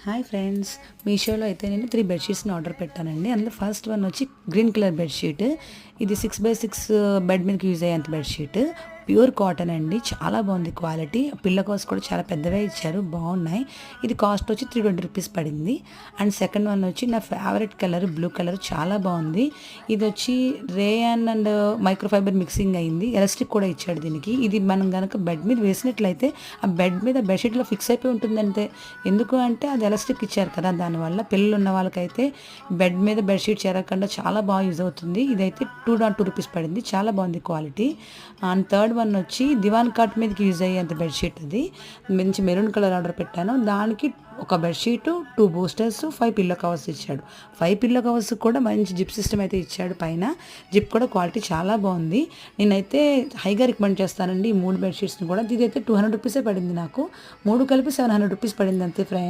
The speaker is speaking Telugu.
హాయ్ ఫ్రెండ్స్, మీషోలో అయితే నేను 3 బెడ్షీట్స్ని ఆర్డర్ పెట్టానండి. అందులో ఫస్ట్ వన్ వచ్చి గ్రీన్ కలర్ బెడ్షీట్. ఇది 6x6 బెడ్ మీదకి యూజ్ అయ్యేంత బెడ్షీట్. ప్యూర్ కాటన్ అండి, చాలా బాగుంది క్వాలిటీ. పిల్ల కోసం కూడా చాలా పెద్దవే ఇచ్చారు, బాగున్నాయి. ఇది కాస్ట్ వచ్చి 320 రూపీస్ పడింది. అండ్ సెకండ్ వన్ వచ్చి నా ఫేవరెట్ కలర్ బ్లూ కలర్, చాలా బాగుంది. ఇది వచ్చి రేయాన్ అండ్ మైక్రోఫైబర్ మిక్సింగ్ అయింది. ఎలాస్టిక్ కూడా ఇచ్చాడు దీనికి. ఇది మనం కనుక బెడ్ మీద వేసినట్లయితే ఆ బెడ్ మీద బెడ్షీట్లో ఫిక్స్ అయిపోయి ఉంటుందంటే, ఎందుకు అంటే అది ఎలాస్టిక్ ఇచ్చారు కదా, దానివల్ల పిల్లలు ఉన్న వాళ్ళకైతే బెడ్ మీద బెడ్షీట్ చేరకుండా చాలా బాగా యూజ్ అవుతుంది. ఇదైతే 202 రూపీస్ పడింది, చాలా బాగుంది క్వాలిటీ. అండ్ థర్డ్ వన్ వచ్చి దివాన్ కాట్ మీదకి యూజ్ అయ్యేంత బెడ్షీట్. అది మంచి మెరూన్ కలర్ ఆర్డర్ పెట్టాను. దానికి ఒక బెడ్షీటు, 2 బూస్టర్స్, 5 పిల్లో కవర్స్ ఇచ్చాడు. 5 పిల్లో కవర్స్ కూడా మంచి జిప్ సిస్టమ్ అయితే ఇచ్చాడు. పైన జిప్ కూడా క్వాలిటీ చాలా బాగుంది. నేనైతే హైగా రికమెండ్ చేస్తానండి ఈ 3 బెడ్షీట్స్ని కూడా. ఇదైతే 200 రూపీసే పడింది నాకు. 3 కలిపి 700 రూపీస్ పడింది అంతే ఫ్రెండ్స్.